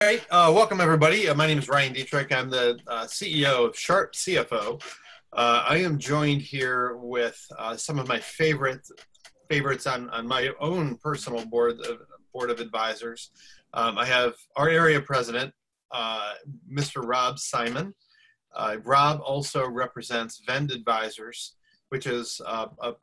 right, welcome everybody. My name is Ryan Dietrich. I'm the CEO of SharpCFO. I am joined here with some of my favorites on my own personal board of advisors. I have our area president, Mr. Rob Simon. Rob also represents Vend Advisors, which is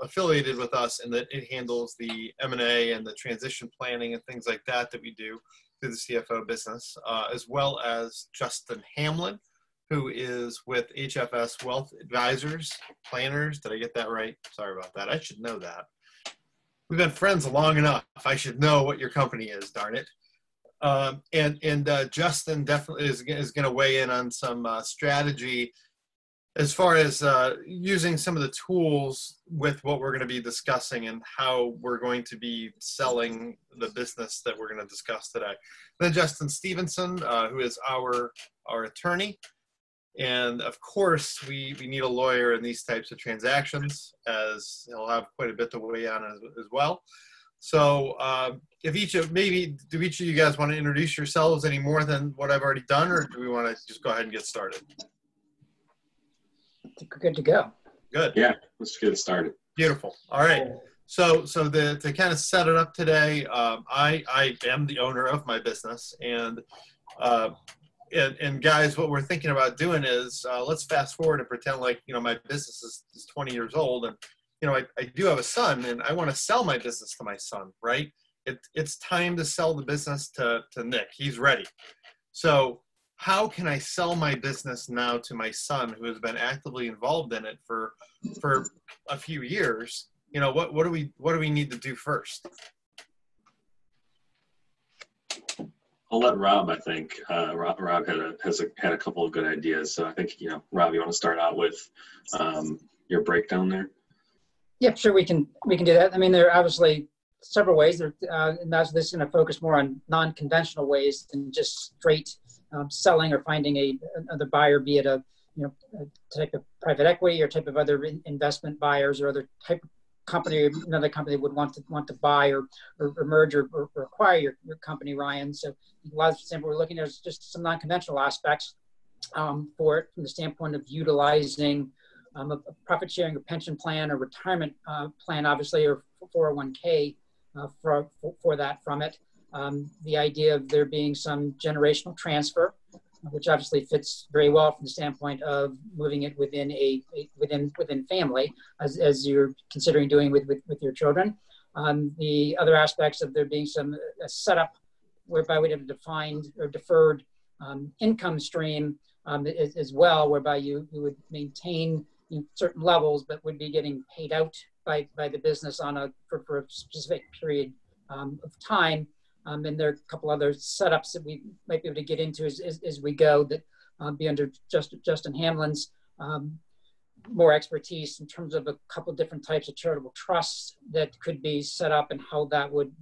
affiliated with us in that it handles the M&A and the transition planning and things like that we do through the CFO business, as well as Justin Hamlin, who is with HFS Wealth Advisors, Planners. Did I get that right? Sorry about that. I should know that. We've been friends long enough. I should know what your company is, darn it. And Justin definitely is going to weigh in on some strategy as far as using some of the tools with what we're going to be discussing and how we're going to be selling the business that we're going to discuss today. Then Justin Stevenson, who is our attorney. And of course, we need a lawyer in these types of transactions, as he'll have quite a bit to weigh on as well. So do each of you guys want to introduce yourselves any more than what I've already done, or do we want to just go ahead and get started? Good to go. Good. Yeah, let's get it started. Beautiful. All right. So to kind of set it up today, I am the owner of my business, and guys, what we're thinking about doing is let's fast forward and pretend like my business is 20 years old, and I do have a son, and I want to sell my business to my son. Right? It's time to sell the business to Nick. He's ready. So how can I sell my business now to my son, who has been actively involved in it for a few years? What do we need to do first? I'll let Rob. I think Rob had a couple of good ideas. So I think Rob, you want to start out with your breakdown there? Yeah, sure. We can do that. I mean, there are obviously several ways. And this is going to focus more on non-conventional ways than just straight selling or finding another buyer, be it a type of private equity or type of other investment buyers or other type of company, another company would want to buy or merge or acquire your company, Ryan. So a lot of example, we're looking at just some non-conventional aspects for it from the standpoint of utilizing a profit sharing or pension plan or retirement plan, obviously, or 401k for that from it. The idea of there being some generational transfer, which obviously fits very well from the standpoint of moving it within within family, as you're considering doing with your children. The other aspects of there being a setup whereby we'd have a defined or deferred income stream as well, whereby you would maintain certain levels, but would be getting paid out by the business for a specific period of time. And there are a couple other setups that we might be able to get into as we go that be under Justin Hamlin's more expertise in terms of a couple different types of charitable trusts that could be set up and how that would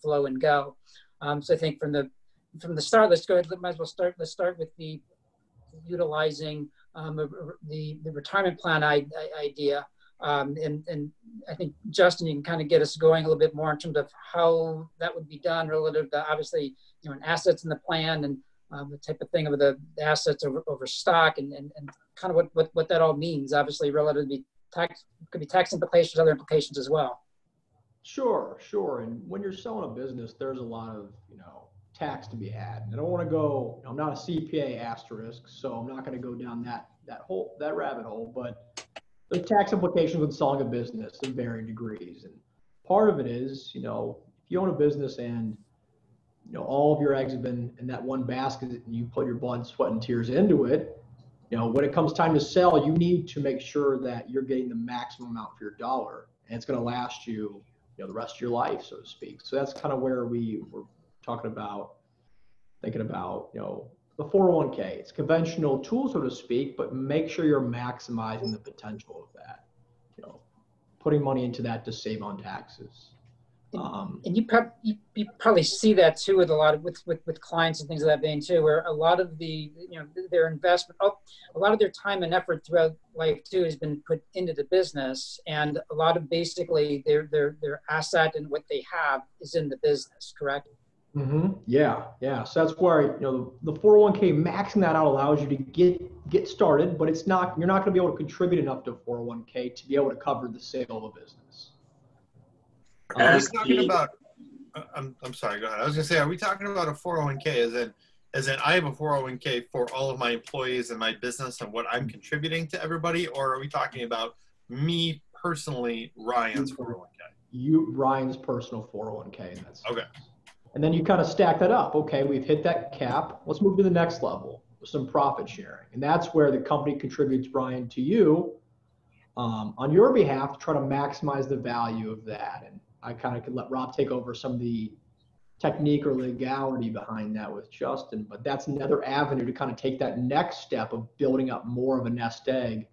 flow and go. So I think from the start, let's start with the utilizing the retirement plan idea. And I think, Justin, you can kind of get us going a little bit more in terms of how that would be done relative to, obviously, assets in the plan and the type of thing of the assets over stock and kind of what that all means, obviously, relative to could be tax implications, other implications as well. Sure. And when you're selling a business, there's a lot of, tax to be had. I don't want to go, I'm not a CPA asterisk, so I'm not going to go down that rabbit hole, but there's tax implications with selling a business in varying degrees. And part of it is, if you own a business and, all of your eggs have been in that one basket and you put your blood, sweat, and tears into it, when it comes time to sell, you need to make sure that you're getting the maximum amount for your dollar, and it's going to last you, the rest of your life, so to speak. So that's kind of where we were thinking about, the 401k. It's a conventional tool, so to speak, but make sure you're maximizing the potential of that, putting money into that to save on taxes. And you probably see that too with a lot of with clients and things of that vein too, where a lot of their investment, a lot of their time and effort throughout life too has been put into the business, and a lot of basically their asset and what they have is in the business, correct? Yeah, yeah. So that's where, the 401k, maxing that out allows you to get started, but you're not going to be able to contribute enough to 401k to be able to cover the sale of a business. Are we talking about, I'm sorry, go ahead. I was going to say, are we talking about a 401k as in I have a 401k for all of my employees in my business and what I'm contributing to everybody? Or are we talking about me personally, Ryan's 401k? Ryan's personal 401k in that sense. Okay. And then you kind of stack that up. Okay, we've hit that cap. Let's move to the next level with some profit sharing. And that's where the company contributes, Brian, to you on your behalf to try to maximize the value of that. And I kind of could let Rob take over some of the technique or legality behind that with Justin, but that's another avenue to kind of take that next step of building up more of a nest egg,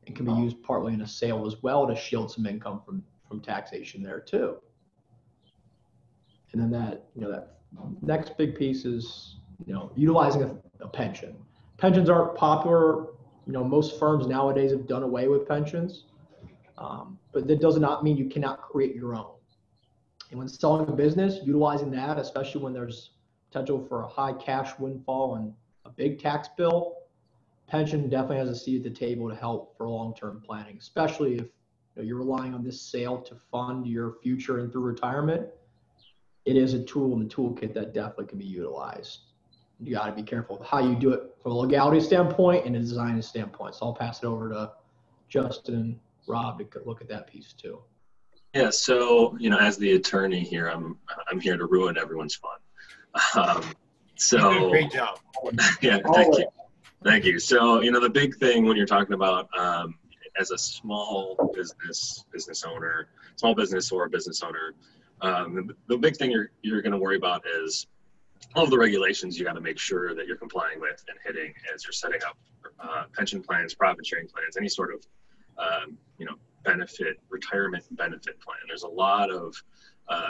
and can be used partly in a sale as well to shield some income from taxation there too. And then that next big piece is, utilizing a pension. Pensions aren't popular. Most firms nowadays have done away with pensions, but that does not mean you cannot create your own. And when selling a business, utilizing that, especially when there's potential for a high cash windfall and a big tax bill, pension definitely has a seat at the table to help for long-term planning, especially if you're relying on this sale to fund your future and through retirement. It is a tool in the toolkit that definitely can be utilized. You got to be careful with how you do it from a legality standpoint and a design standpoint. So I'll pass it over to Justin and Rob to look at that piece too. Yeah, so as the attorney here, I'm here to ruin everyone's fun. So great job. Yeah, thank you. So the big thing when you're talking about as a small business owner, small business or business owner, the big thing you're going to worry about is all of the regulations you got to make sure that you're complying with and hitting as you're setting up pension plans, profit sharing plans, any sort of retirement benefit plan. There's a lot of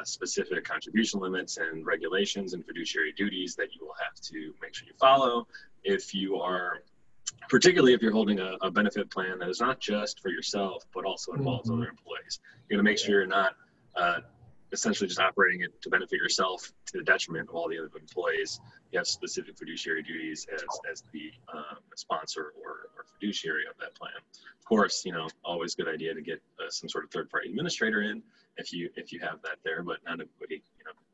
specific contribution limits and regulations and fiduciary duties that you will have to make sure you follow particularly if you're holding a benefit plan that is not just for yourself, but also involves other employees. You're going to make sure you're not essentially just operating it to benefit yourself to the detriment of all the other employees. You have specific fiduciary duties as the sponsor or fiduciary of that plan. Of course, always good idea to get some sort of third-party administrator in if you have that there, but not everybody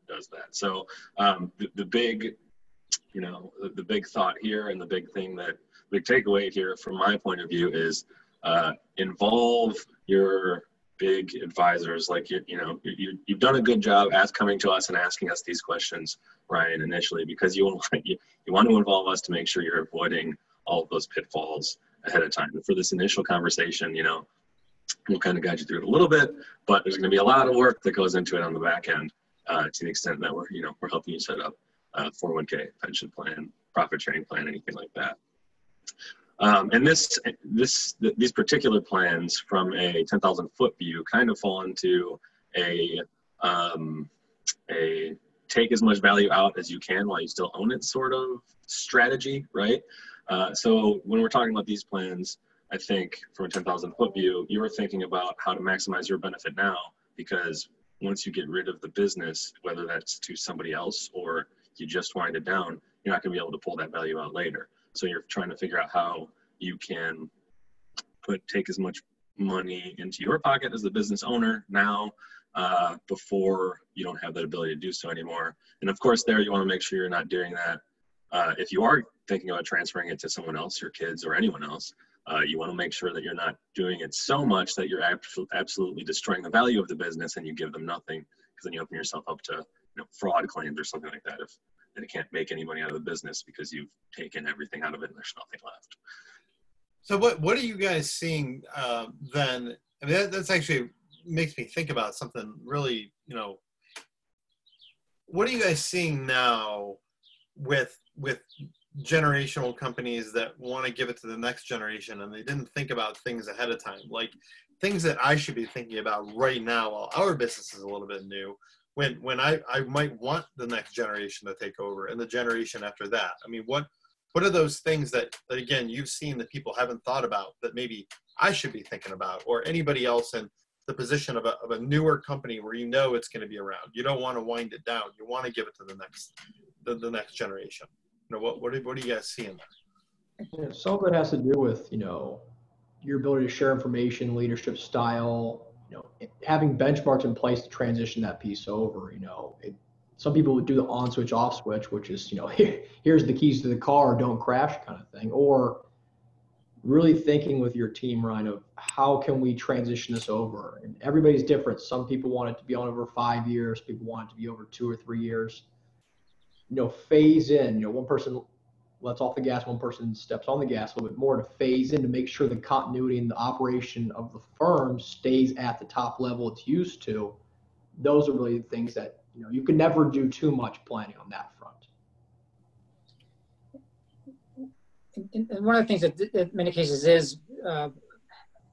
does that. So the big thought here, and the big takeaway here from my point of view is involve your big advisors. Like you've done a good job coming to us and asking us these questions, Ryan, initially, because you want to involve us to make sure you're avoiding all of those pitfalls ahead of time. And for this initial conversation, we'll kind of guide you through it a little bit, but there's going to be a lot of work that goes into it on the back end to the extent that we're helping you set up a 401k, pension plan, profit sharing plan, anything like that. And these particular plans from a 10,000 foot view kind of fall into a take as much value out as you can while you still own it sort of strategy, right? So when we're talking about these plans, I think from a 10,000 foot view, you were thinking about how to maximize your benefit now, because once you get rid of the business, whether that's to somebody else or you just wind it down, you're not going to be able to pull that value out later. So you're trying to figure out how you can take as much money into your pocket as the business owner now before you don't have that ability to do so anymore. And of course, there you want to make sure you're not doing that. If you are thinking about transferring it to someone else, your kids or anyone else, you want to make sure that you're not doing it so much that you're absolutely destroying the value of the business and you give them nothing, because then you open yourself up to fraud claims or something like that if they can't make any money out of the business because you've taken everything out of it and there's nothing left. So what are you guys seeing then? I mean, that's actually makes me think about something really, what are you guys seeing now with generational companies that want to give it to the next generation and they didn't think about things ahead of time, like things that I should be thinking about right now while our business is a little bit new, when I might want the next generation to take over and the generation after that? I mean, what are those things that again, you've seen that people haven't thought about that maybe I should be thinking about, or anybody else in the position of a newer company where you know it's going to be around. You don't want to wind it down. You want to give it to the next generation. You know, what do you guys see in there? Yeah, some of it has to do with, your ability to share information, leadership style, having benchmarks in place to transition that piece over. Some people would do the on switch, off switch, which is, here's the keys to the car, don't crash kind of thing. Or really thinking with your team, Ryan, of how can we transition this over? And everybody's different. Some people want it to be on over 5 years. People want it to be over 2 or 3 years. Phase in, one person lets off the gas, one person steps on the gas a little bit more to phase in to make sure the continuity and the operation of the firm stays at the top level it's used to. Those are really the things that, you can never do too much planning on that front. And one of the things that in many cases is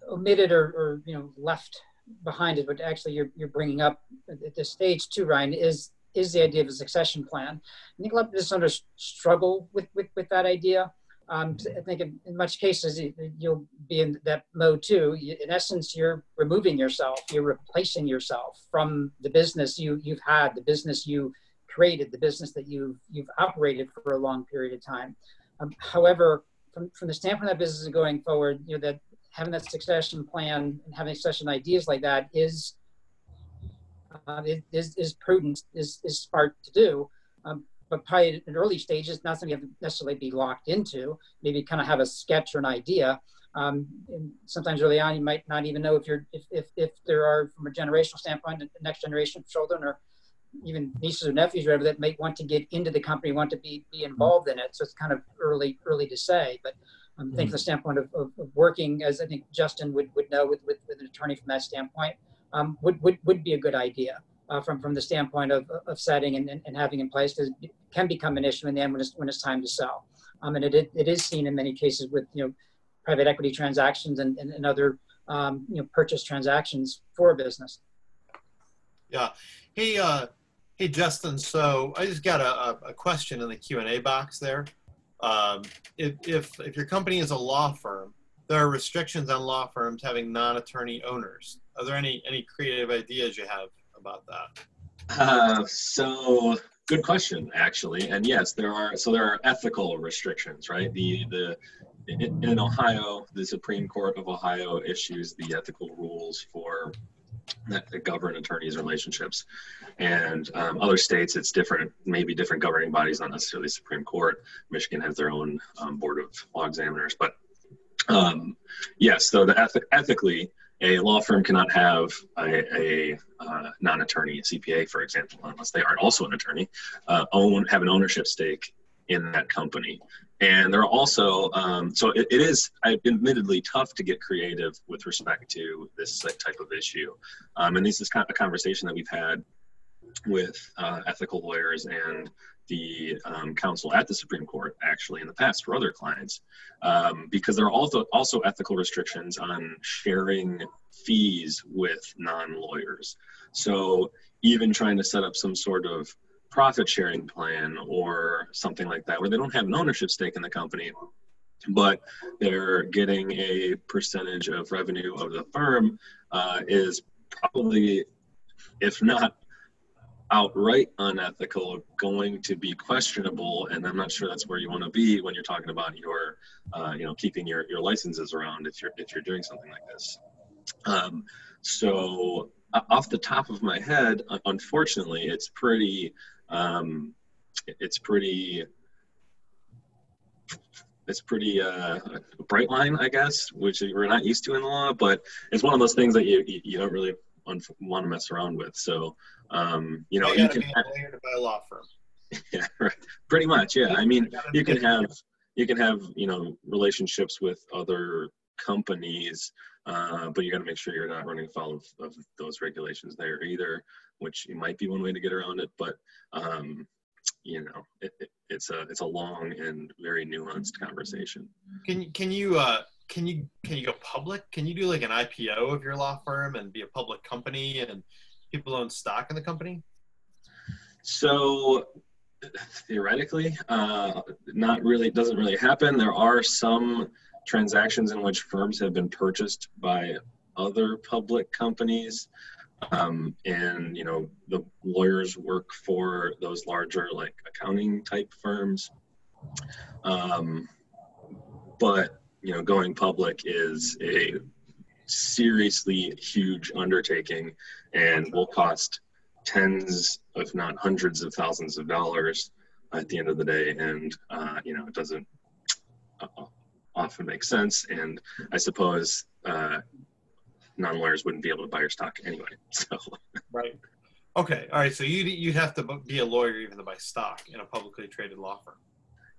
omitted or left behind is what actually you're bringing up at this stage too, Ryan, is the idea of a succession plan. I think a lot of business struggle with that idea. I think in much cases you'll be in that mode too. In essence, you're removing yourself, you're replacing yourself from the business you've had, the business you created, the business that you've operated for a long period of time. However, from the standpoint of that business going forward, that having that succession plan and having succession ideas like that is prudent, is smart to do. But probably in early stages, not something you have to necessarily be locked into. Maybe kind of have a sketch or an idea. And sometimes early on, you might not even know if there are, from a generational standpoint, the next generation of children or even nieces or nephews, or whatever, that might want to get into the company, want to be involved in it. So it's kind of early to say. But I think from the standpoint of working, as I think Justin would know with an attorney from that standpoint, would be a good idea from the standpoint of setting and having in place, because it can become an issue in the end when it's time to sell. And it is seen in many cases with private equity transactions and other purchase transactions for a business. Yeah. Hey, Justin. So I just got a question in the Q&A box there. If your company is a law firm, there are restrictions on law firms having non-attorney owners. Are there any creative ideas you have about that? So good question, actually. And yes, there are. So there are ethical restrictions, right? In Ohio, the Supreme Court of Ohio issues the ethical rules that govern attorneys' relationships. And other states, it's different, maybe different governing bodies, not necessarily Supreme Court. Michigan has their own board of law examiners. But yes, so ethically, a law firm cannot have a non-attorney, a CPA, for example, unless they are also an attorney, have an ownership stake in that company. And there are also, so it is admittedly tough to get creative with respect to this type of issue. And this is kind of a conversation that we've had with ethical lawyers and the counsel at the Supreme Court, actually, in the past for other clients, because there are also ethical restrictions on sharing fees with non-lawyers. So even trying to set up some sort of profit sharing plan or something like that, where they don't have an ownership stake in the company, but they're getting a percentage of revenue of the firm, is probably, if not outright unethical, going to be questionable. And I'm not sure that's where you want to be when you're talking about your, keeping your licenses around if you're doing something like this. So off the top of my head, unfortunately, it's pretty bright line, I guess, which we're not used to in the law, but it's one of those things that you don't really want to mess around with. So, you can be a lawyer to buy a law firm. Yeah, right. Pretty much. Yeah. I mean, you can have, relationships with other companies, but you got to make sure you're not running afoul of those regulations there either, which might be one way to get around it. But, it's a long and very nuanced conversation. Can you go public? Can you do like an IPO of your law firm and be a public company and people own stock in the company? So theoretically, not really, doesn't really happen. There are some transactions in which firms have been purchased by other public companies. And, you know, the lawyers work for those larger, like, accounting type firms. But, you know, going public is a seriously huge undertaking and will cost tens, if not hundreds of thousands of dollars at the end of the day. And, you know, it doesn't often make sense. And I suppose non-lawyers wouldn't be able to buy your stock anyway. So. Right. Okay. All right. So you'd have to be a lawyer even to buy stock in a publicly traded law firm.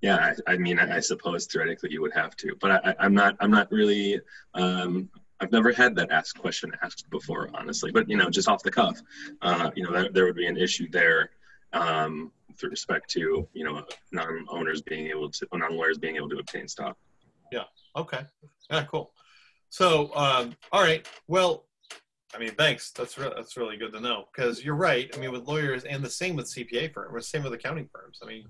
Yeah. I mean, I suppose theoretically you would have to, but I'm not really, I've never had that question asked before, honestly, but, you know, just off the cuff, you know, there would be an issue there with respect to, you know, non-lawyers being able to obtain stock. Yeah. Okay. Yeah, cool. So, all right. Well, I mean, thanks. That's really good to know, because you're right. I mean, with lawyers, and the same with CPA firms, or same with accounting firms. I mean,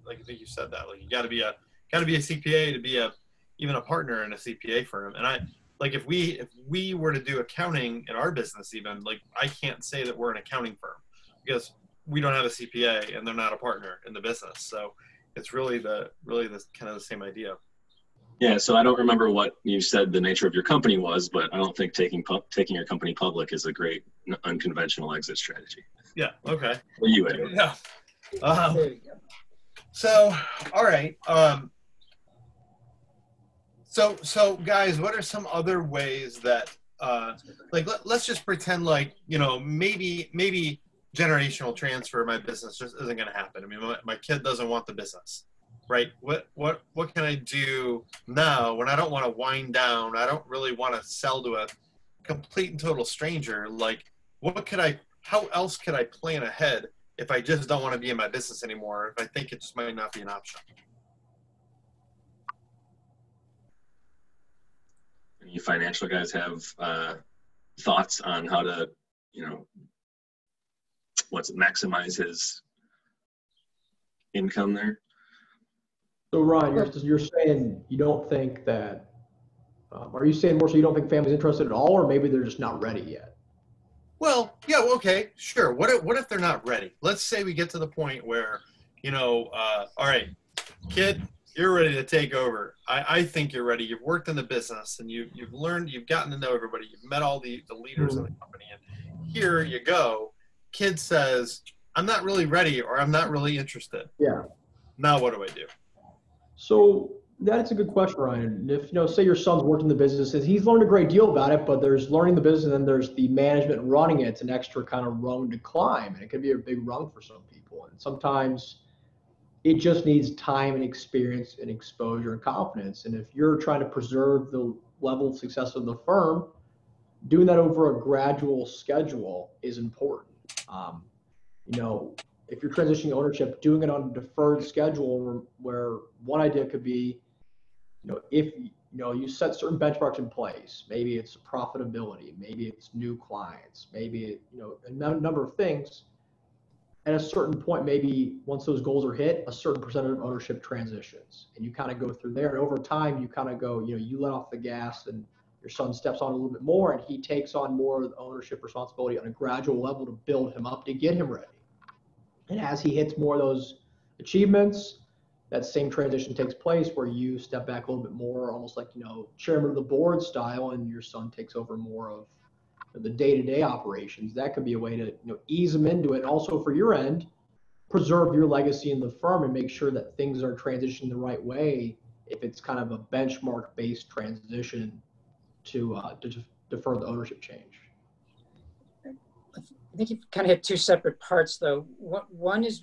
like I think you said that, like, you got to be a CPA to be even a partner in a CPA firm. And if we were to do accounting in our business, even, like, I can't say that we're an accounting firm because we don't have a CPA and they're not a partner in the business. So it's really the kind of the same idea. Yeah, so I don't remember what you said the nature of your company was, but I don't think taking your company public is a great unconventional exit strategy. Yeah. Okay. For you, anyway. Yeah. So, all right. So guys, what are some other ways that, like, let's just pretend like, you know, maybe generational transfer of my business just isn't going to happen. I mean, my kid doesn't want the business. Right. What can I do now when I don't want to wind down? I don't really want to sell to a complete and total stranger. Like, how else could I plan ahead if I just don't want to be in my business anymore? If I think it just might not be an option. Any financial guys have thoughts on how to, you know, maximize his income there? So Ryan, you're saying you don't think that, are you saying more so you don't think family's interested at all, or maybe they're just not ready yet? Well, yeah, okay, sure. What if they're not ready? Let's say we get to the point where, you know, all right, kid, you're ready to take over. I think you're ready. You've worked in the business and you've learned, you've gotten to know everybody. You've met all the leaders of the company, and here you go. Kid says, I'm not really ready, or I'm not really interested. Yeah. Now what do I do? So that's a good question, Ryan. If, you know, say your son's worked in the business, he's learned a great deal about it, but there's learning the business and then there's the management running it. It's an extra kind of rung to climb, and it can be a big rung for some people. And sometimes it just needs time and experience and exposure and confidence. And if you're trying to preserve the level of success of the firm, doing that over a gradual schedule is important. You know, if you're transitioning ownership, doing it on a deferred schedule where one idea could be, you know, if, you know, you set certain benchmarks in place, maybe it's profitability, maybe it's new clients, maybe, you know, a number of things. At a certain point, maybe once those goals are hit, a certain percentage of ownership transitions, and you kind of go through there. And over time, you kind of go, you know, you let off the gas and your son steps on a little bit more, and he takes on more of the ownership responsibility on a gradual level to build him up, to get him ready. And as he hits more of those achievements, that same transition takes place where you step back a little bit more, almost like, you know, chairman of the board style, and your son takes over more of the day-to-day operations. That could be a way to, you know, ease them into it. And also for your end, preserve your legacy in the firm and make sure that things are transitioning the right way if it's kind of a benchmark-based transition to defer the ownership change. I think you've kind of hit two separate parts, though. One is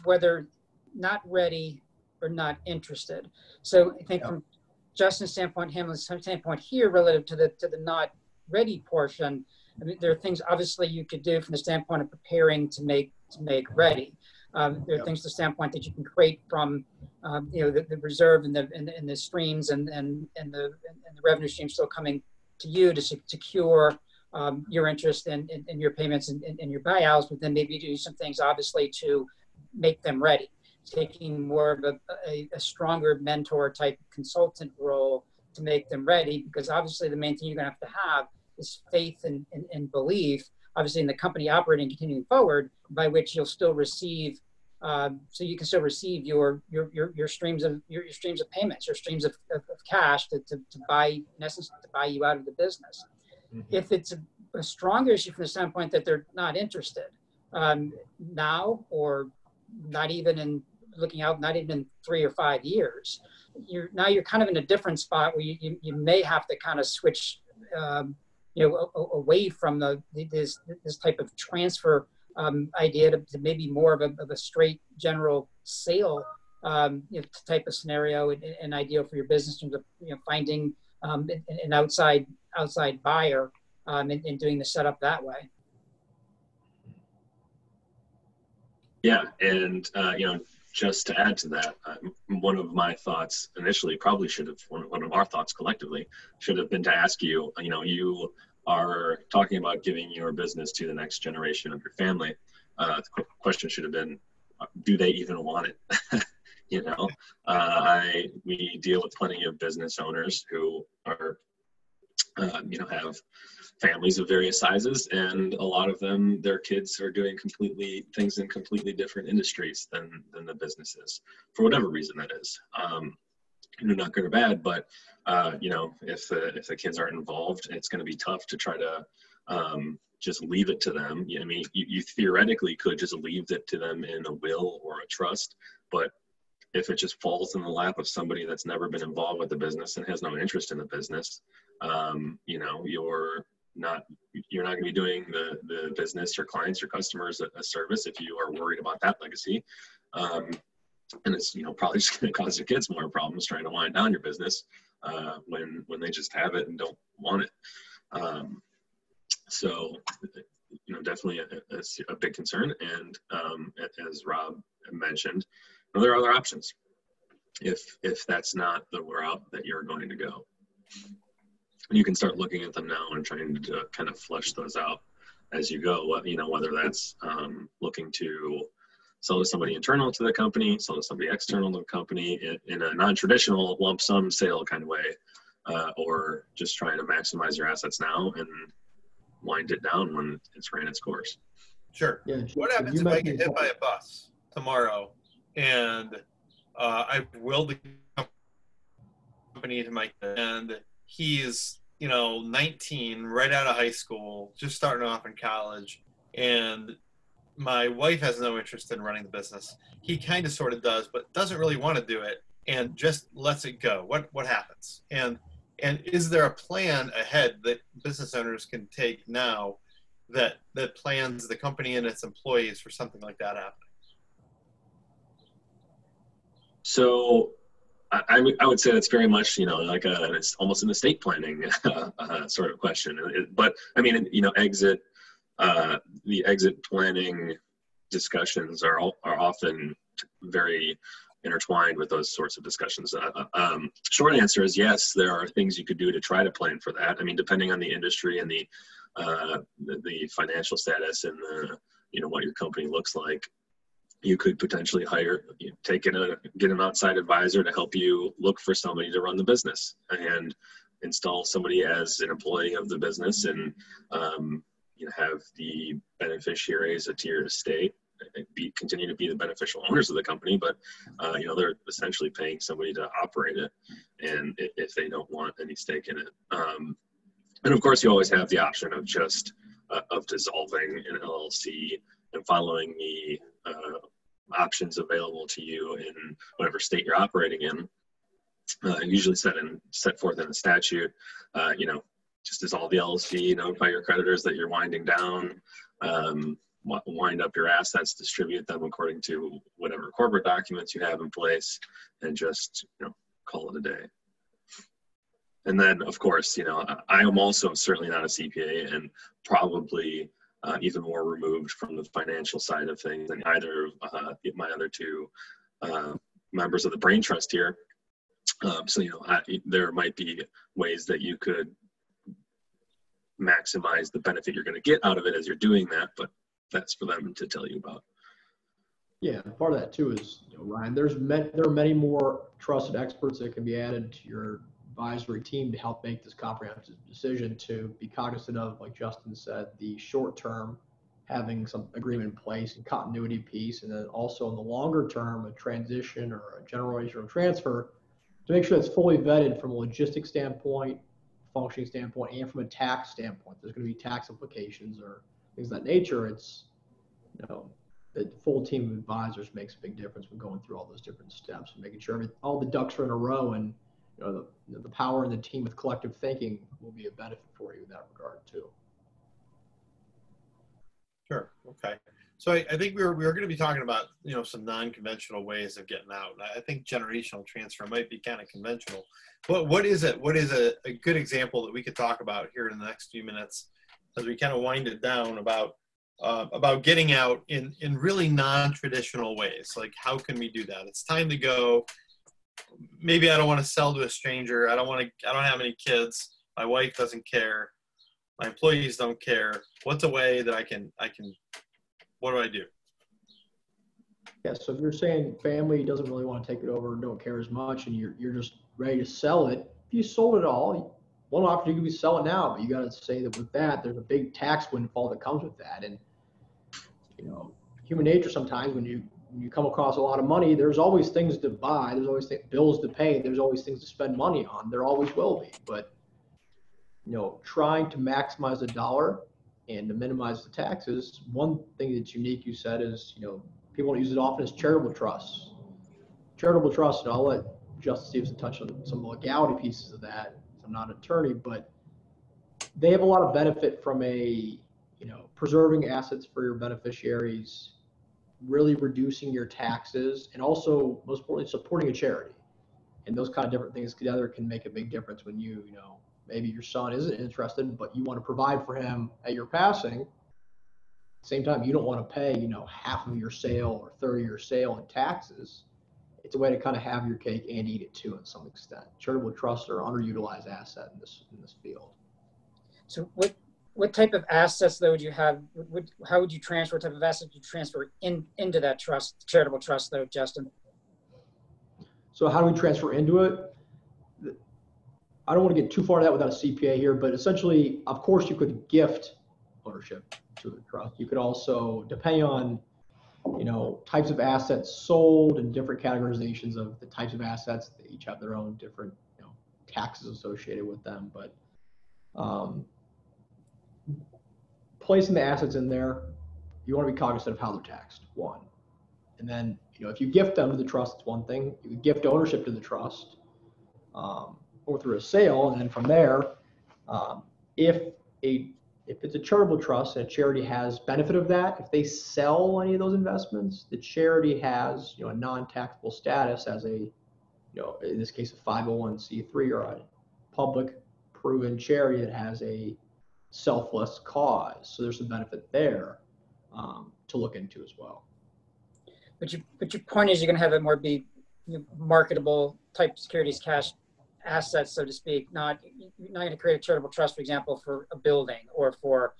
whether not ready or not interested. So I think from Justin's standpoint, Hamlin's standpoint here, relative to the not ready portion, I mean, there are things obviously you could do from the standpoint of preparing to make ready. There are things to the standpoint that you can create from, you know, the reserve and the streams and the revenue streams still coming to you to secure your interest in your payments and your buyouts, but then maybe do some things obviously to make them ready, taking more of a stronger mentor type consultant role to make them ready, because obviously the main thing you're going to have is faith and belief, obviously in the company operating and continuing forward, by which you'll still receive, so you can still receive your streams of payments, your streams of cash to buy, in essence, to buy you out of the business. Mm-hmm. If it's a strong issue from the standpoint that they're not interested now, or not even in looking out, not even in 3 or 5 years, you're kind of in a different spot where you may have to kind of switch, away from this type of transfer idea to maybe more of a straight general sale type of scenario and ideal for your business in terms of finding an outside buyer and doing the setup that way. Yeah, and just to add to that, one of my thoughts initially probably one of our thoughts collectively should have been to ask you, you are talking about giving your business to the next generation of your family. The question should have been, do they even want it? We deal with plenty of business owners who are, have families of various sizes, and a lot of them, their kids are doing things in completely different industries than the businesses, for whatever reason that is. Not good or bad, but if the kids aren't involved, it's going to be tough to try to just leave it to them. I mean, you theoretically could just leave it to them in a will or a trust, but if it just falls in the lap of somebody that's never been involved with the business and has no interest in the business, you're not going to be doing the business, your clients, your customers a service if you are worried about that legacy. And it's probably just going to cause your kids more problems trying to wind down your business when they just have it and don't want it. So definitely a big concern. And as Rob mentioned, there are other options if that's not the route that you're going to go. You can start looking at them now and trying to kind of flesh those out as you go. Whether that's looking to sell to somebody internal to the company, sell to somebody external to the company in a non-traditional lump sum sale kind of way, or just trying to maximize your assets now and wind it down when it's ran its course. Sure. Yeah, what happens if I get hit by a bus tomorrow and I will the company to and he's 19, right out of high school, just starting off in college, and my wife has no interest in running the business. He kind of sort of does, but doesn't really want to do it and just lets it go. What happens? And is there a plan ahead that business owners can take now that plans the company and its employees for something like that happening? So I would say that's very much, it's almost an estate planning sort of question. But I mean, the exit planning discussions are often very intertwined with those sorts of discussions. Short answer is yes, there are things you could do to try to plan for that. I mean, depending on the industry and the financial status and what your company looks like, you could potentially get an outside advisor to help you look for somebody to run the business and install somebody as an employee of the business, and have the beneficiaries to your estate continue to be the beneficial owners of the company, but they're essentially paying somebody to operate it, and if they don't want any stake in it, and of course you always have the option of just of dissolving an LLC and following the options available to you in whatever state you're operating in, usually set forth in a statute. Just dissolve the LLC, notify your creditors that you're winding down, wind up your assets, distribute them according to whatever corporate documents you have in place, and just call it a day. And then, of course, I am also certainly not a CPA, and probably even more removed from the financial side of things than either of my other two members of the brain trust here. So there might be ways that you could maximize the benefit you're going to get out of it as you're doing that, but that's for them to tell you about. Yeah, part of that too is, Ryan, there are many more trusted experts that can be added to your advisory team to help make this comprehensive decision, to be cognizant of, like Justin said, the short term, having some agreement in place and continuity piece, and then also in the longer term, a transition or a generational transfer, to make sure it's fully vetted from a logistics standpoint, functioning standpoint, and from a tax standpoint. There's going to be tax implications or things of that nature. It's, the full team of advisors makes a big difference when going through all those different steps and making sure all the ducks are in a row, and the power in the team with collective thinking will be a benefit for you in that regard too. Sure. Okay. So I think we were going to be talking about, some non-conventional ways of getting out. I think generational transfer might be kind of conventional. What is it? What is a good example that we could talk about here in the next few minutes as we kind of wind it down about getting out in really non-traditional ways? Like, how can we do that? It's time to go. Maybe I don't want to sell to a stranger. I don't have any kids. My wife doesn't care. My employees don't care. What's a way that I can, what do I do? Yeah, so if you're saying family doesn't really want to take it over and don't care as much, and you're just ready to sell it, if you sold it all, one option could be sell it now, but you got to say that with that, there's a big tax windfall that comes with that. And, human nature sometimes, when you come across a lot of money, there's always things to buy, there's always bills to pay, there's always things to spend money on. There always will be. But, trying to maximize the dollar and to minimize the taxes, one thing that's unique, you said, is, people don't use it often, is charitable trusts. Charitable trusts, and I'll let Justin Stevenson touch on some of the legality pieces of that. I'm not an attorney, but they have a lot of benefit from preserving assets for your beneficiaries, really reducing your taxes, and also, most importantly, supporting a charity. And those kind of different things together can make a big difference when maybe your son isn't interested, but you want to provide for him at your passing. At the same time, you don't want to pay, half of your sale or third of your sale in taxes. It's a way to kind of have your cake and eat it too, in some extent. Charitable trusts are an underutilized asset in this field. So what type of assets though would you have? How would you transfer? What type of assets would you transfer into that trust, charitable trust though, Justin? So how do we transfer into it? I don't want to get too far into that without a CPA here, but essentially, of course, you could gift ownership to the trust. You could also, depending on types of assets sold and different categorizations of the types of assets, they each have their own different taxes associated with them. But placing the assets in there, you want to be cognizant of how they're taxed, one. And then, if you gift them to the trust, it's one thing. You could gift ownership to the trust, or through a sale, and then from there, if it's a charitable trust and a charity has benefit of that, if they sell any of those investments, the charity has a non-taxable status as a in this case a 501c3 or a public proven charity that has a selfless cause. So there's some benefit there to look into as well. But your point is you're going to have it more be marketable type securities, cash assets, so to speak. You're not going to create a charitable trust, for example, for a building or for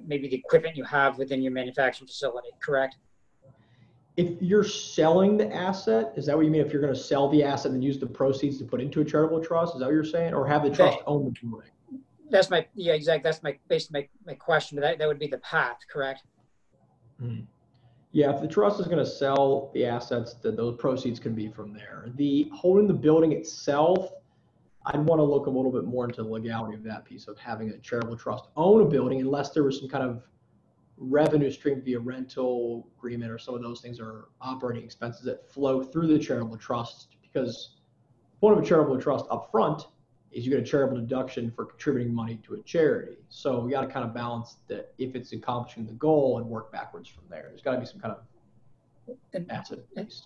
maybe the equipment you have within your manufacturing facility, correct? If you're selling the asset, is that what you mean? If you're going to sell the asset and use the proceeds to put into a charitable trust, is that what you're saying? Or have the trust own the building? That's exactly. That's basically my question. That would be the path, correct? Mm-hmm. Yeah, if the trust is going to sell the assets, then those proceeds can be from there. The holding the building itself, I'd want to look a little bit more into the legality of that piece of having a charitable trust own a building, unless there was some kind of revenue stream via rental agreement or some of those things are operating expenses that flow through the charitable trust. Because one of a charitable trust up front is you get a charitable deduction for contributing money to a charity. So we got to kind of balance that if it's accomplishing the goal and work backwards from there. There's got to be some kind of asset base.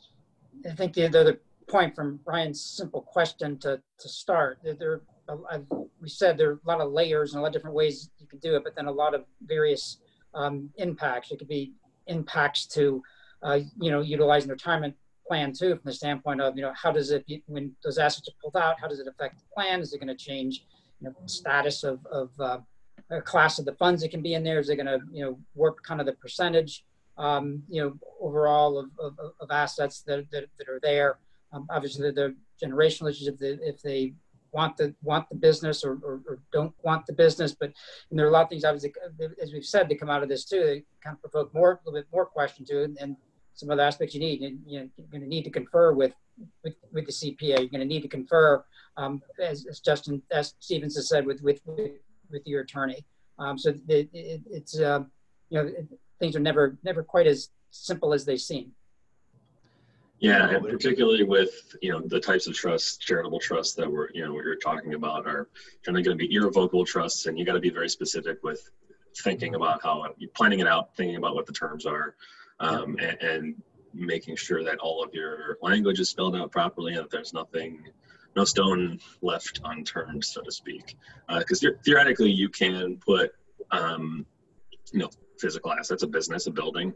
I think the other point from Ryan's simple question to start, we said there are a lot of layers and a lot of different ways you can do it, but then a lot of various impacts. It could be impacts to, utilizing the retirement plan too, from the standpoint of, how does it, when those assets are pulled out, how does it affect the plan? Is it going to change, status of a class of the funds that can be in there? Is it going to, work kind of the percentage, overall of assets that are there? Obviously, the generational issues, if they want the business or don't want the business. But and there are a lot of things, obviously, as we've said, to come out of this too. They kind of provoke a little bit more question to it, and some other aspects you need. And, you're going to need to confer with the CPA. You're going to need to confer, as Stevenson said, with your attorney. So it's things are never quite as simple as they seem. Yeah, and particularly with the types of trusts, charitable trusts that what you're talking about are generally going to be irrevocable trusts, and you got to be very specific with thinking about how you're planning it out, thinking about what the terms are, and making sure that all of your language is spelled out properly and that there's no stone left unturned, so to speak. Because theoretically, you can put physical assets, a business, a building,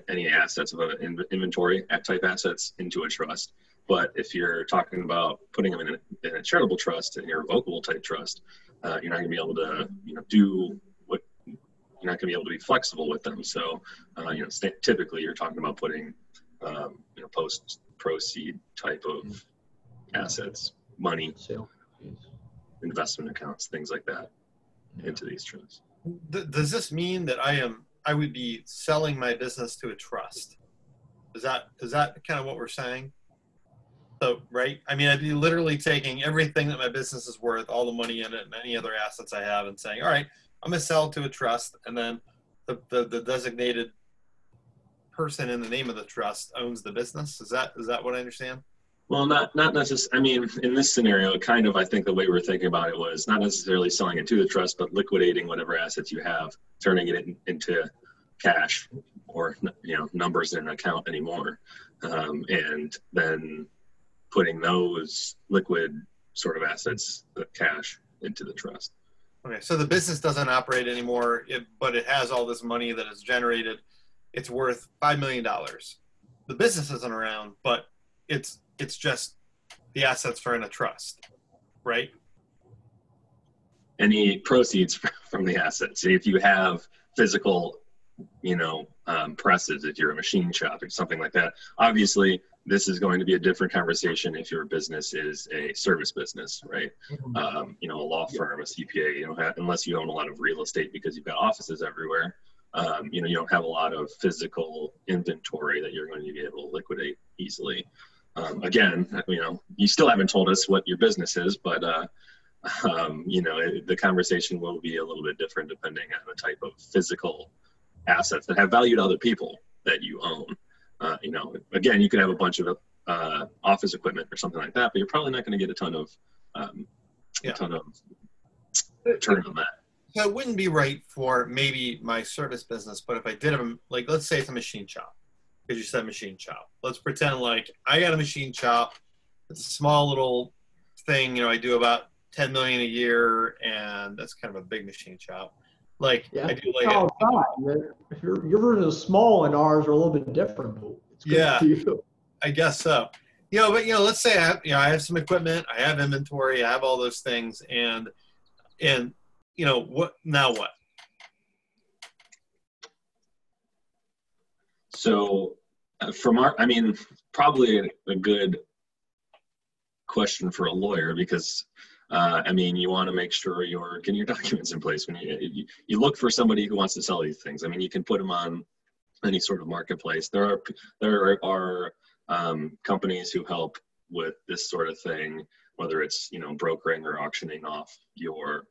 any assets of an inventory type assets into a trust. But if you're talking about putting them in a charitable trust, an irrevocable type trust, you're not going to be able to you're not going to be able to be flexible with them. So typically you're talking about putting post proceed type of assets, money, investment accounts, things like that into these trusts. Does this mean that I would be selling my business to a trust? Is that kind of what we're saying? So, right? I mean, I'd be literally taking everything that my business is worth, all the money in it and any other assets I have, and saying, all right, I'm going to sell to a trust, and then the designated person in the name of the trust owns the business. Is that what I understand? Well, not necessarily. I mean, in this scenario, kind of, I think the way we're thinking about it was not necessarily selling it to the trust, but liquidating whatever assets you have, turning it into cash or numbers in an account anymore, and then putting those liquid sort of assets, the cash, into the trust. Okay, so the business doesn't operate anymore, but it has all this money that is generated. It's worth $5 million. The business isn't around, but it's just the assets are in a trust, right? Any proceeds from the assets. If you have physical, presses, if you're a machine shop or something like that, obviously this is going to be a different conversation if your business is a service business, right? A law firm, a CPA, unless you own a lot of real estate because you've got offices everywhere, you don't have a lot of physical inventory that you're going to be able to liquidate easily. Again, you still haven't told us what your business is, but the conversation will be a little bit different depending on the type of physical assets that have value to other people that you own. Again, you could have a bunch of office equipment or something like that, but you're probably not going to get a ton of return on that. So it wouldn't be right for maybe my service business, but if I did let's say it's a machine shop, because you said machine shop. Let's pretend like I got a machine shop. It's a small little thing. I do about $10 million a year, and that's kind of a big machine shop. I do if your version is small and ours are a little bit different, but it's good for you. I guess so. But let's say I have some equipment, I have inventory, I have all those things, and what now? What? So probably a good question for a lawyer because, you want to make sure you're getting your documents in place. When you look for somebody who wants to sell these things, you can put them on any sort of marketplace. There are companies who help with this sort of thing, whether it's, brokering or auctioning off your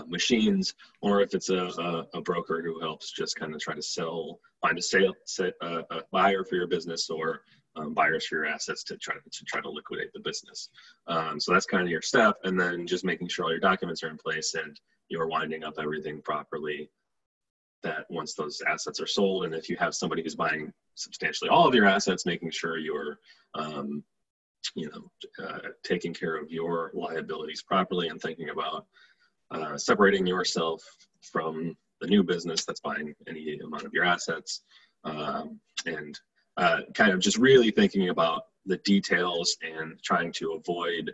machines, or if it's a broker who helps just kind of try to find a buyer for your business or buyers for your assets to try to liquidate the business. So that's kind of your step, and then just making sure all your documents are in place and you're winding up everything properly. That once those assets are sold, and if you have somebody who's buying substantially all of your assets, making sure you're taking care of your liabilities properly and thinking about separating yourself from the new business that's buying any amount of your assets, and kind of just really thinking about the details and trying to avoid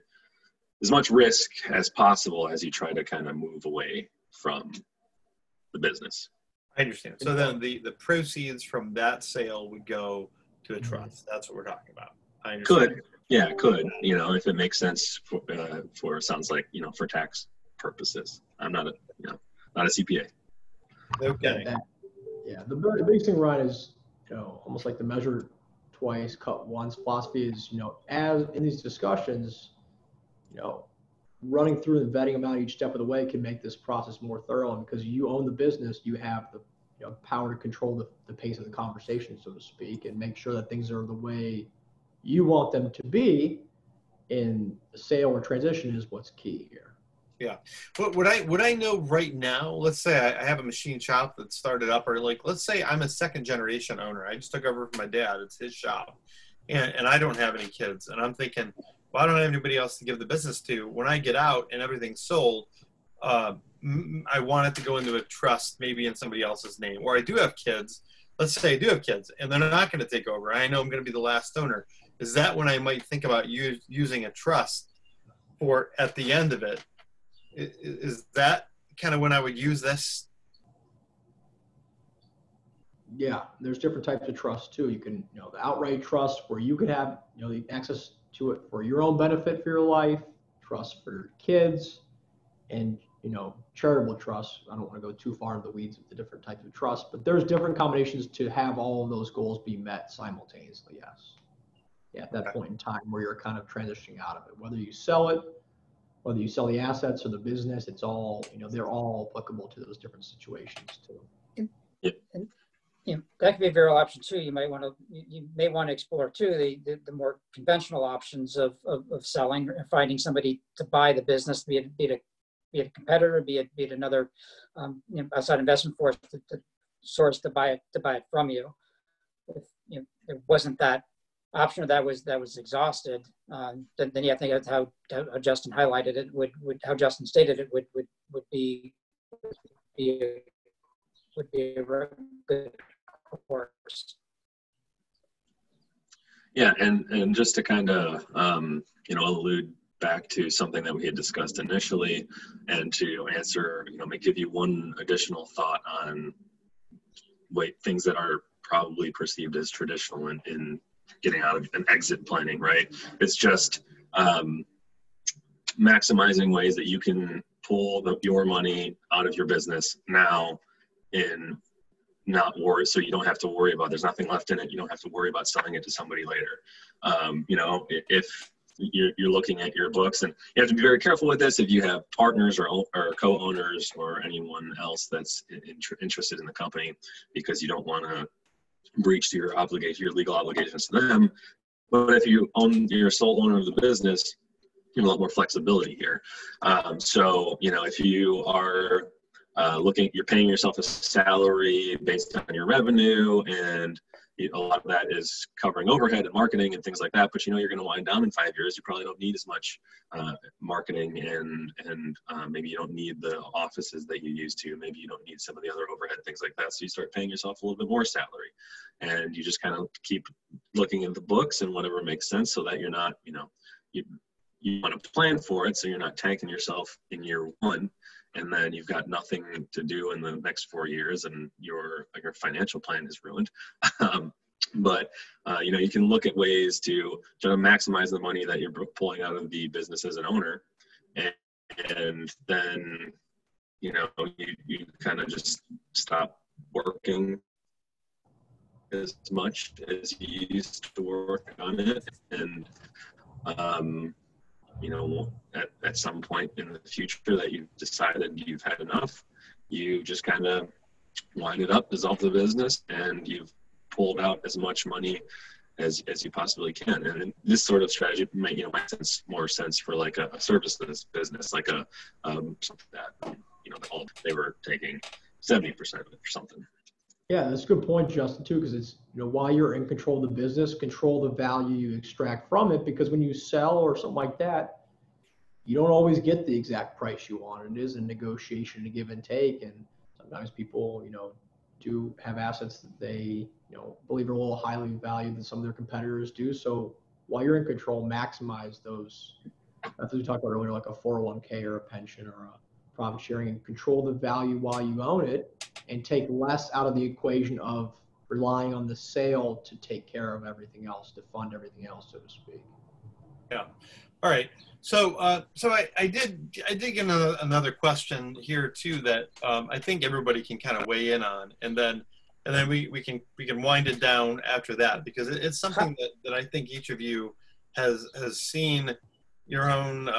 as much risk as possible as you try to kind of move away from the business. I understand. So then the proceeds from that sale would go to a trust. That's what we're talking about. I understand. Yeah, it could, if it makes sense for sounds like, for tax purposes. I'm not not a CPA. Okay. The biggest thing, Ryan, is, almost like the measure twice, cut once philosophy is, as in these discussions, running through and vetting them out each step of the way can make this process more thorough. And because you own the business, you have the power to control the pace of the conversation, so to speak, and make sure that things are the way you want them to be. In the sale or transition is what's key here. Yeah. But would I know right now, let's say I have a machine shop that started up, or like, let's say I'm a second generation owner. I just took over from my dad. It's his shop. And I don't have any kids. And I'm thinking, well, I don't have anybody else to give the business to. When I get out and everything's sold, I want it to go into a trust, maybe in somebody else's name. Or I do have kids. Let's say I do have kids, and they're not going to take over. I know I'm going to be the last owner. Is that when I might think about using a trust for at the end of it? Is that kind of when I would use this? Yeah, there's different types of trust too. You can, the outright trust where you could have, the access to it for your own benefit for your life, trust for your kids, and, charitable trust. I don't want to go too far into the weeds with the different types of trust, but there's different combinations to have all of those goals be met simultaneously. Yes. Yeah, at that point in time where you're kind of transitioning out of it, whether you sell it, whether you sell the assets or the business, it's all, they're all applicable to those different situations too. And that could be a viable option too. You may want to explore too the more conventional options of selling or finding somebody to buy the business, be it a competitor, be it another outside investment source to buy it from you. If it wasn't that option, or that was exhausted, then yeah, I think that's how Justin highlighted it how Justin stated it would be a good course. Yeah, and just to kind of allude back to something that we had discussed initially, and to answer, give you one additional thought on things that are probably perceived as traditional in getting out of an exit planning, right? It's just maximizing ways that you can pull your money out of your business now and not worry, so you don't have to worry about, there's nothing left in it. You don't have to worry about selling it to somebody later. If you're looking at your books, and you have to be very careful with this if you have partners or co-owners or anyone else that's interested in the company, because you don't want to breach your legal obligations to them. But if you're sole owner of the business, you have a lot more flexibility here. So if you are you're paying yourself a salary based on your revenue, and a lot of that is covering overhead and marketing and things like that, but you're going to wind down in 5 years. You probably don't need as much marketing, and maybe you don't need the offices that you used to. Maybe you don't need some of the other overhead, things like that. So you start paying yourself a little bit more salary, and you just kind of keep looking at the books and whatever makes sense, so that you're not, you want to plan for it, so you're not tanking yourself in year one, and then you've got nothing to do in the next 4 years, and your financial plan is ruined. But you can look at ways to try to maximize the money that you're pulling out of the business as an owner, and then you kind of just stop working as much as you used to work on it, and at some point in the future that you've decided you've had enough, you just kind of wind it up, dissolve the business, and you've pulled out as much money as you possibly can. And this sort of strategy might more sense for like a services business, like something that they were taking 70% of it or something. Yeah, that's a good point, Justin, too, because it's, while you're in control of the business, control the value you extract from it, because when you sell or something like that, you don't always get the exact price you want. It is a negotiation, a give and take, and sometimes people, do have assets that they, believe are a little highly valued than some of their competitors do. So while you're in control, maximize those, as we talked about earlier, like a 401k or a pension or a profit sharing, and control the value while you own it, and take less out of the equation of relying on the sale to take care of everything else, to fund everything else, so to speak. Yeah. All right. So, I did get another question here too that I think everybody can kind of weigh in on, and then we can wind it down after that, because it's something that I think each of you has seen your own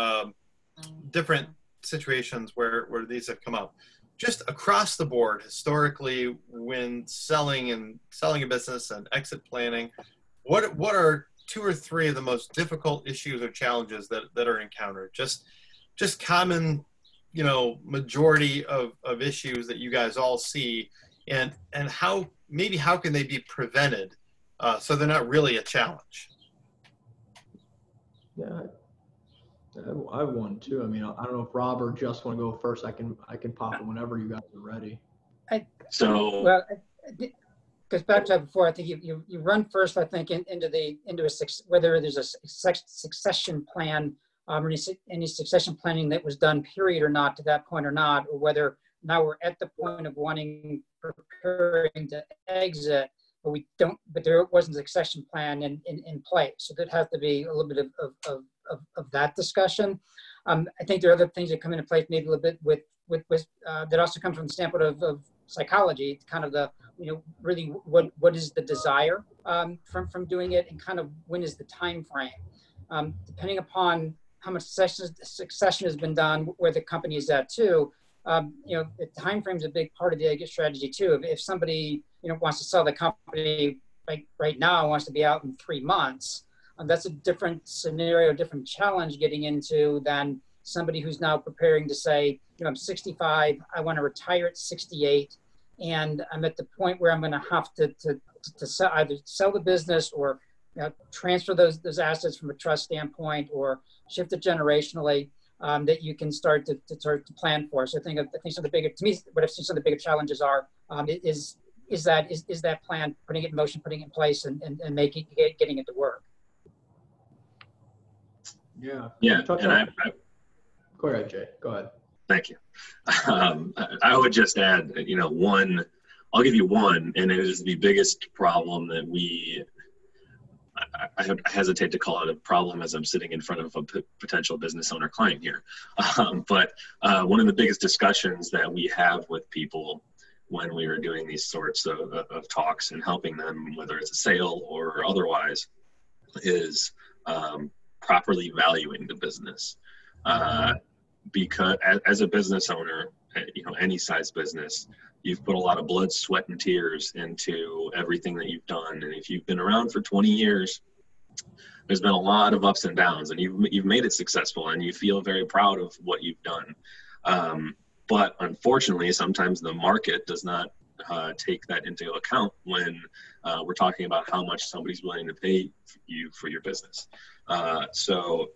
different situations where these have come up. Just across the board, historically, when selling a business and exit planning, what are 2 or 3 of the most difficult issues or challenges that are encountered? Just common, majority of issues that you guys all see, and how can they be prevented so they're not really a challenge? Yeah, I have one too. I mean, I don't know if Rob or just want to go first. I can pop it whenever you guys are ready. Because back to before, I think you run first. I think whether there's a succession plan or any succession planning that was done, period, or not to that point or not, or whether now we're at the point of preparing to exit, but there wasn't a succession plan in place. So there has to be a little bit of that discussion. I think there are other things that come into place, maybe a little bit with that also come from the standpoint of psychology, kind of really what is the desire from doing it, and kind of when is the time frame, depending upon how much succession has been done, where the company is at too. The time frame is a big part of the exit strategy too. If somebody wants to sell the company like right now, wants to be out in 3 months, that's a different scenario, different challenge getting into than somebody who's now preparing to say, I'm 65, I want to retire at 68, and I'm at the point where I'm going to have to either sell the business or transfer those assets from a trust standpoint, or shift it generationally, that you can start to plan for. So I think some of the bigger, to me, what I've seen some of the bigger challenges are is that plan, putting it in motion, putting it in place, and getting it to work. Yeah. And go ahead, Jay. Go ahead. Thank you. I would just add, I'll give you one, and it is the biggest problem that I hesitate to call it a problem as I'm sitting in front of a potential business owner client here. But one of the biggest discussions that we have with people when we are doing these sorts of talks and helping them, whether it's a sale or otherwise, is properly valuing the business. Because as a business owner, any size business, you've put a lot of blood, sweat, and tears into everything that you've done. And if you've been around for 20 years, there's been a lot of ups and downs, and you've made it successful, and you feel very proud of what you've done. But unfortunately, sometimes the market does not take that into account when we're talking about how much somebody's willing to pay you for your business. So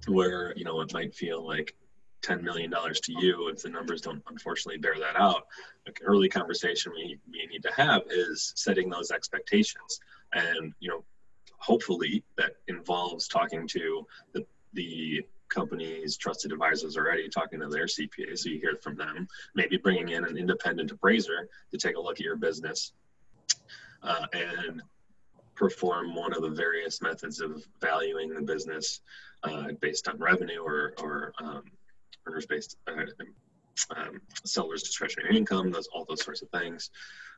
where, it might feel like $10 million to you, if the numbers don't unfortunately bear that out, an early conversation we need to have is setting those expectations. And, hopefully that involves talking to the company's trusted advisors already, talking to their CPA, so you hear from them, maybe bringing in an independent appraiser to take a look at your business and perform one of the various methods of valuing the business based on revenue or earners-based seller's discretionary income, all those sorts of things.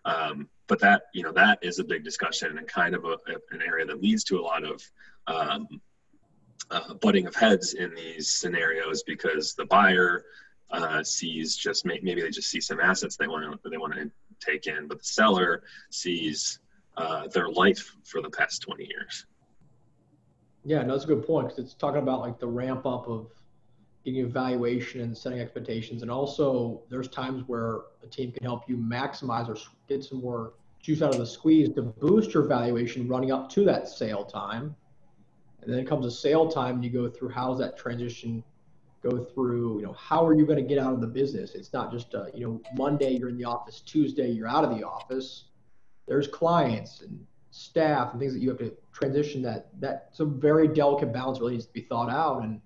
But that is a big discussion, and kind of an area that leads to a lot of butting of heads in these scenarios, because the buyer sees maybe they just see some assets they want to take in, but the seller sees their life for the past 20 years. Yeah, no, that's a good point, because it's talking about like the ramp up of getting evaluation and setting expectations. And also there's times where a team can help you maximize or get some more juice out of the squeeze to boost your valuation running up to that sale time. And then it comes to sale time, and you go through, how's that transition go through, how are you going to get out of the business? It's not just, Monday you're in the office, Tuesday you're out of the office. There's clients and staff and things that you have to transition. That's a very delicate balance, really needs to be thought out. And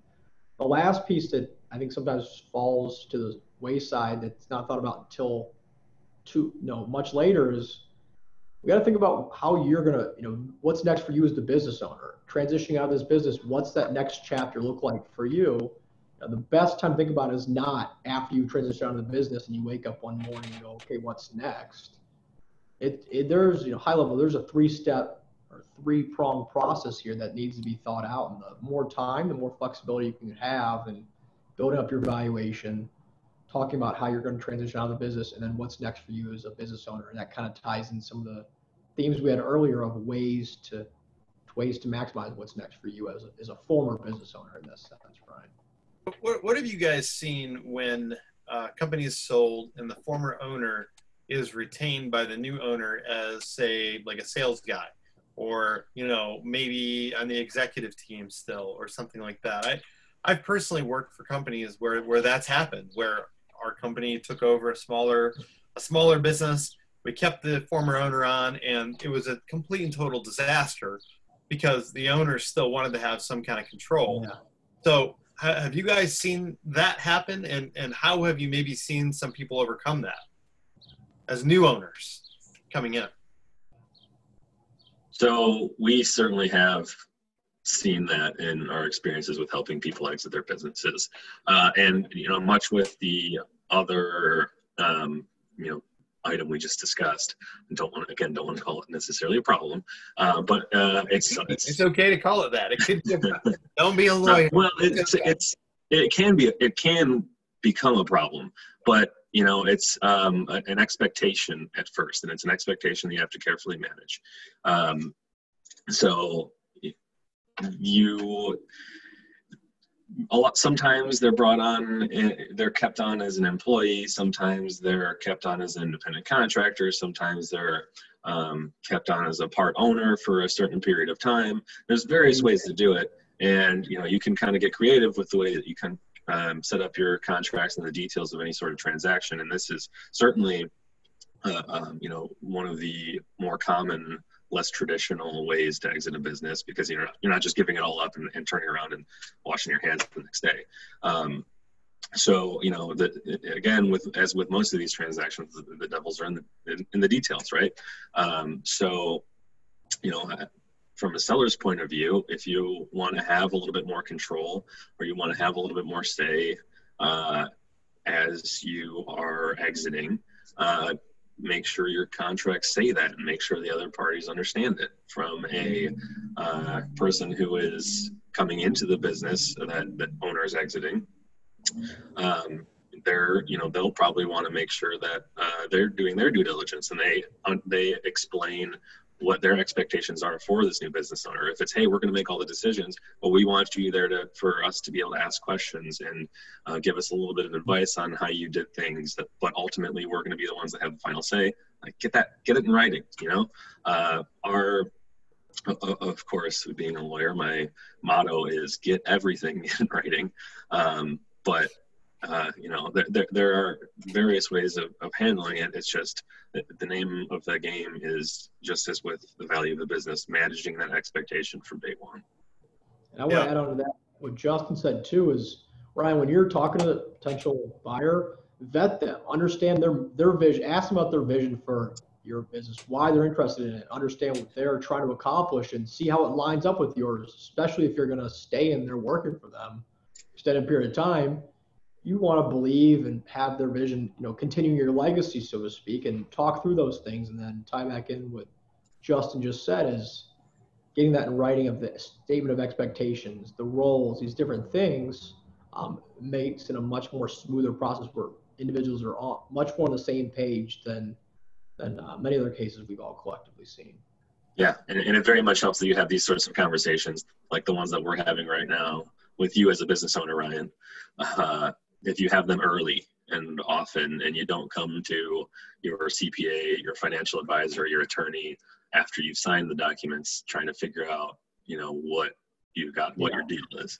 the last piece that I think sometimes falls to the wayside that's not thought about until much later is we got to think about how you're going to, what's next for you as the business owner. Transitioning out of this business, what's that next chapter look like for you? The best time to think about it is not after you transition out of the business and you wake up one morning and go, okay, what's next? There's, high level, there's a 3-step or 3-pronged process here that needs to be thought out. And the more time, the more flexibility you can have and building up your valuation, talking about how you're going to transition out of the business, and then what's next for you as a business owner. And that kind of ties in some of the themes we had earlier of ways to maximize what's next for you as a former business owner in this sense, Brian. What have you guys seen when companies sold and the former owner is retained by the new owner as, say, like a sales guy, or maybe on the executive team still, or something like that? I've personally worked for companies where that's happened, where our company took over a smaller business. We kept the former owner on, and it was a complete and total disaster because the owner still wanted to have some kind of control. Yeah. So have you guys seen that happen, and how have you maybe seen some people overcome that as new owners coming in? So we certainly have seen that in our experiences with helping people exit their businesses. And, much with the other, item we just discussed, don't want to call it necessarily a problem, but it's okay to call it that. It could be don't be a lawyer. Well, it can become a problem, but it's an expectation at first, and it's an expectation that you have to carefully manage. So sometimes they're brought on, they're kept on as an employee. Sometimes they're kept on as an independent contractor. Sometimes they're kept on as a part owner for a certain period of time. There's various ways to do it. And, you can kind of get creative with the way that you can set up your contracts and the details of any sort of transaction. And this is certainly, one of the more common, less traditional ways to exit a business, because you're not just giving it all up and turning around and washing your hands the next day. So again, as with most of these transactions, the devils are in the details, right? So from a seller's point of view, if you want to have a little bit more control, or you want to have a little bit more say as you are exiting, make sure your contracts say that, and make sure the other parties understand it. From a person who is coming into the business that owner is exiting, they'll probably want to make sure that they're doing their due diligence, and they explain what their expectations are for this new business owner. If it's, hey, we're going to make all the decisions, but we want you there for us to be able to ask questions and give us a little bit of advice on how you did things, but ultimately we're going to be the ones that have the final say. Like, get it in writing. Of course, being a lawyer, my motto is get everything in writing. But there are various ways of handling it. It's just the name of the game is, just as with the value of the business, managing that expectation from day one. And I want to add on to that, what Justin said too is, Ryan, when you're talking to the potential buyer, vet them, understand their vision, ask them about their vision for your business, why they're interested in it, understand what they're trying to accomplish, and see how it lines up with yours, especially if you're going to stay in there working for them extended period of time. You want to believe and have their vision, continuing your legacy, so to speak, and talk through those things, and then tie back in what Justin just said is getting that in writing of the statement of expectations, the roles, these different things, makes it a much more smoother process where individuals are much more on the same page than many other cases we've all collectively seen. Yeah, and it very much helps that you have these sorts of conversations like the ones that we're having right now with you as a business owner, Ryan. If you have them early and often, and you don't come to your CPA, your financial advisor, your attorney after you've signed the documents, trying to figure out, what you got, what your deal is.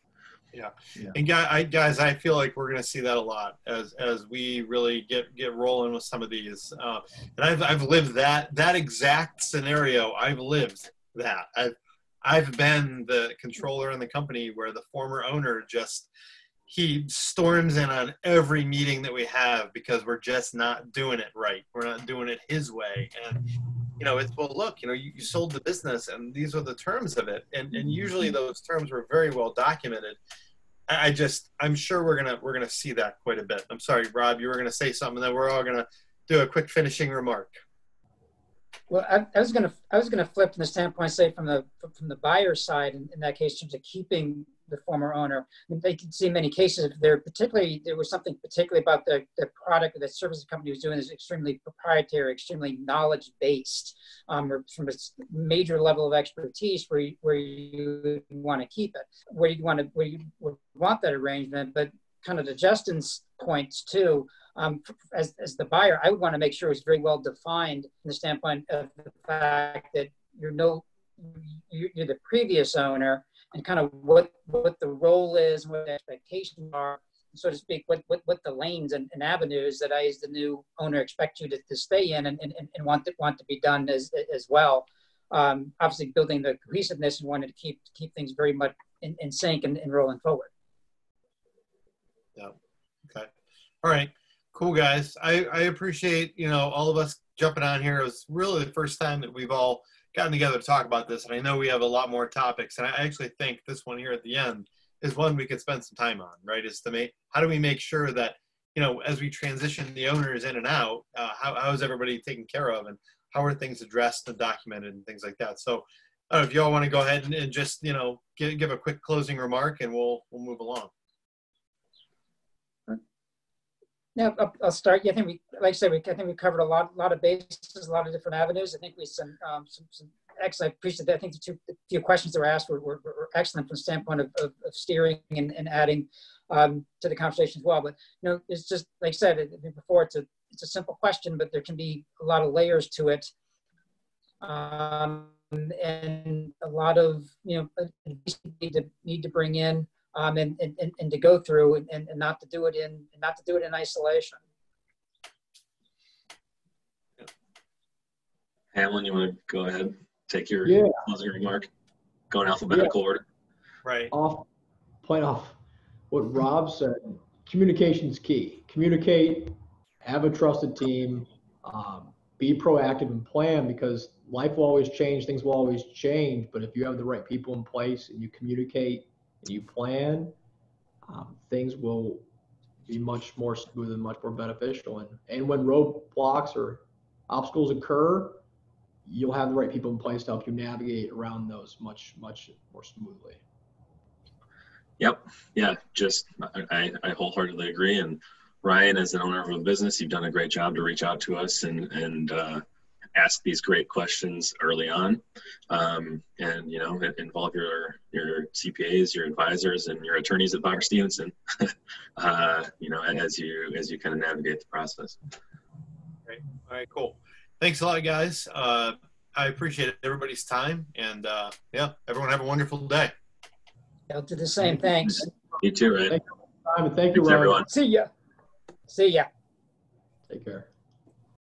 Yeah. And guys, I feel like we're going to see that a lot as we really get rolling with some of these. And I've lived that exact scenario. I've lived that. I've been the controller in the company where the former owner he storms in on every meeting that we have because we're just not doing it right. We're not doing it his way. And it's, well, look, you sold the business and these are the terms of it. And usually those terms were very well documented. I'm sure we're going to see that quite a bit. I'm sorry, Rob, you were going to say something, then we're all going to do a quick finishing remark. Well, I was gonna flip from the standpoint, say from the buyer's side, in that case, in terms of keeping the former owner. I mean, they can see many cases if there was something particularly about the product or the service the company was doing is extremely proprietary, extremely knowledge based, or from a major level of expertise where you want to keep it, where you would want that arrangement. But kind of to Justin's points too. As the buyer, I would want to make sure it's very well defined from the standpoint of the fact that you're the previous owner, and kind of what the role is and what the expectations are, so to speak, what the lanes and avenues that I, as the new owner, expect you to stay in and want to be done as well. Obviously, building the cohesiveness and wanting to keep things very much in sync and rolling forward. Yeah. Okay. All right. Cool, guys. I appreciate, all of us jumping on here. It was really the first time that we've all gotten together to talk about this. And I know we have a lot more topics. And I actually think this one here at the end is one we could spend some time on, right? Is how do we make sure that, as we transition the owners in and out, how is everybody taken care of, and how are things addressed and documented and things like that? So if you all want to go ahead and just, give a quick closing remark, and we'll move along. Yeah, I'll start. Yeah, I think I think we covered a lot of bases, a lot of different avenues. I think we some excellent. I appreciate that. I think the few questions that were asked were excellent from the standpoint of steering and adding to the conversation as well. But it's just like I said before. It's a simple question, but there can be a lot of layers to it, and a lot of need to bring in. And to go through and not to do it in isolation. Hamlin, you want to go ahead, take your closing remark, go in alphabetical order. Right. Point off what Rob said. Communication's key. Communicate. Have a trusted team. Be proactive and plan, because life will always change. Things will always change. But if you have the right people in place and you communicate, you plan, things will be much more smooth and much more beneficial. And when roadblocks or obstacles occur, you'll have the right people in place to help you navigate around those much more smoothly. Yep. Yeah. I wholeheartedly agree. And Ryan, as an owner of a business, you've done a great job to reach out to us and ask these great questions early on, and involve your CPAs, your advisors, and your attorneys at Bower Stevenson, as you kind of navigate the process. Great. All right, cool. Thanks a lot, guys. I appreciate everybody's time, and everyone have a wonderful day. I'll do the same. Thanks. You too, Ryan. Thank you, Ryan. Thanks, everyone. See ya. Take care.